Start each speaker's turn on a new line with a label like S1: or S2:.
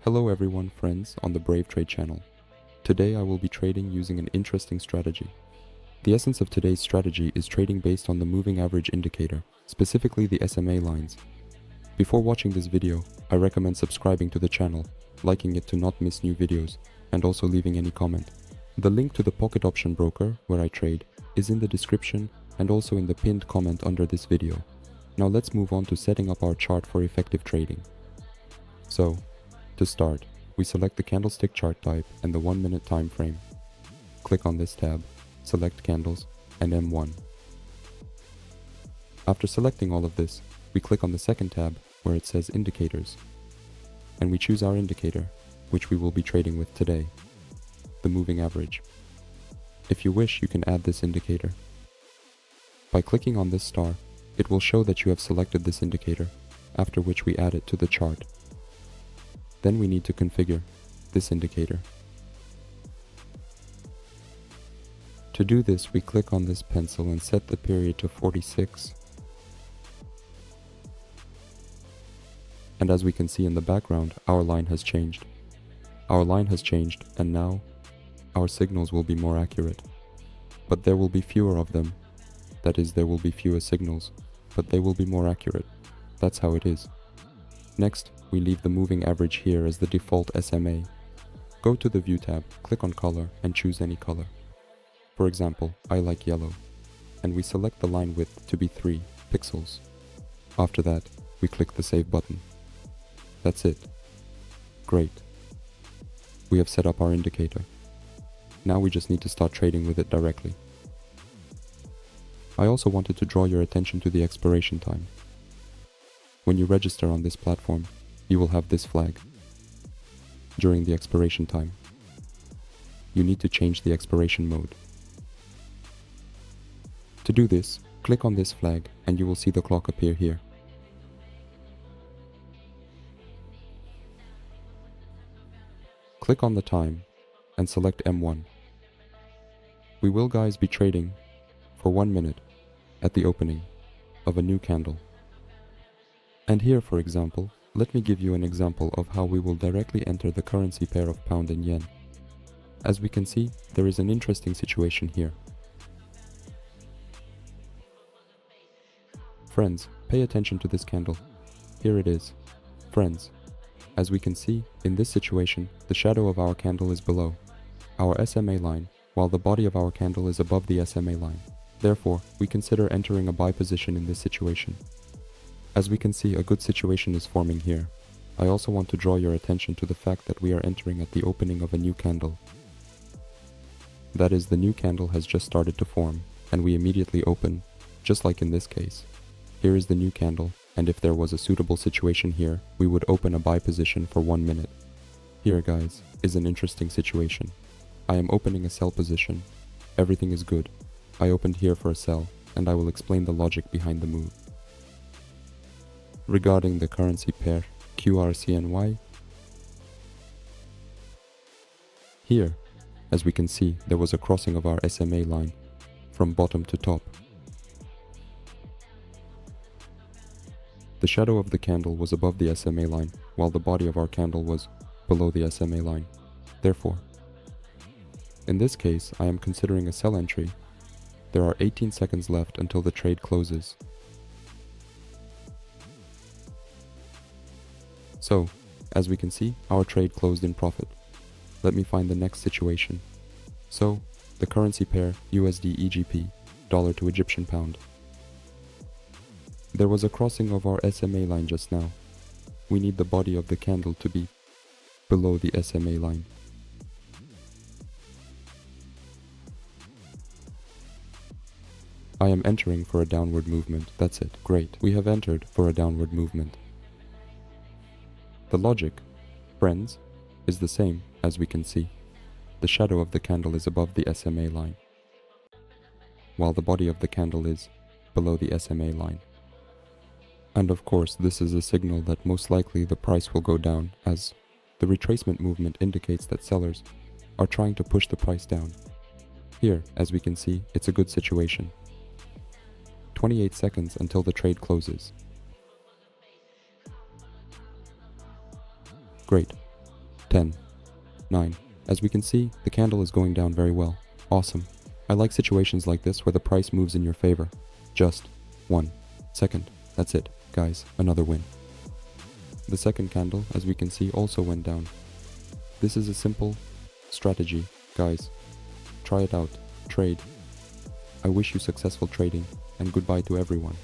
S1: Hello everyone, friends on the Brave Trade channel. Today I will be trading using an interesting strategy. The essence of today's strategy is trading based on the moving average indicator, specifically the SMA lines. Before watching this video, I recommend subscribing to the channel, liking it to not miss new videos, and also leaving any comment. The link to the Pocket Option broker, where I trade, is in the description and also in the pinned comment under this video. Now let's move on to setting up our chart for effective trading. So, to start, we select the candlestick chart type and the 1 minute time frame. Click on this tab, select candles, and M1. After selecting all of this, we click on the second tab where it says indicators. And we choose our indicator, which we will be trading with today, the moving average. If you wish, you can add this indicator. By clicking on this star, it will show that you have selected this indicator, after which we add it to the chart. Then we need to configure this indicator. To do this, we click on this pencil and set the period to 46. And as we can see in the background, our line has changed. Our line has changed, and now our signals will be more accurate. But there will be fewer of them. That is, there will be fewer signals, but they will be more accurate. That's how it is. Next, we leave the moving average here as the default SMA. Go to the View tab, click on Color, and choose any color. For example, I like yellow. And we select the line width to be 3 pixels. After that, we click the Save button. That's it. Great. We have set up our indicator. Now we just need to start trading with it directly. I also wanted to draw your attention to the expiration time. When you register on this platform, you will have this flag. During the expiration time, you need to change the expiration mode. To do this, click on this flag and you will see the clock appear here. Click on the time and select M1. We will, guys, be trading for 1 minute at the opening of a new candle. And here, for example, let me give you an example of how we will directly enter the currency pair of pound and yen. As we can see, there is an interesting situation here. Friends, pay attention to this candle. Here it is. Friends, as we can see, in this situation, the shadow of our candle is below our SMA line, while the body of our candle is above the SMA line. Therefore, we consider entering a buy position in this situation. As we can see, a good situation is forming here. I also want to draw your attention to the fact that we are entering at the opening of a new candle. That is, the new candle has just started to form, and we immediately open, just like in this case. Here is the new candle, and if there was a suitable situation here, we would open a buy position for 1 minute. Here, guys, is an interesting situation. I am opening a sell position. Everything is good. I opened here for a sell, and I will explain the logic behind the move. Regarding the currency pair QRCNY, here, as we can see, there was a crossing of our SMA line from bottom to top. The shadow of the candle was above the SMA line, while the body of our candle was below the SMA line. Therefore, in this case, I am considering a sell entry. There are 18 seconds left until the trade closes. So, as we can see, our trade closed in profit. Let me find the next situation. So, the currency pair USD EGP, dollar to Egyptian pound. There was a crossing of our SMA line just now. We need the body of the candle to be below the SMA line. I am entering for a downward movement. That's it. Great. We have entered for a downward movement. The logic, friends, is the same as we can see. The shadow of the candle is above the SMA line, while the body of the candle is below the SMA line. And of course, this is a signal that most likely the price will go down, as the retracement movement indicates that sellers are trying to push the price down. Here, as we can see, it's a good situation. 28 seconds until the trade closes. Great. 10, 9. As we can see, the candle is going down very well. Awesome. I like situations like this where the price moves in your favor. Just 1 second. That's it, guys, another win. The second candle, as we can see, also went down. This is a simple strategy, guys. Try it out. Trade. I wish you successful trading, and goodbye to everyone.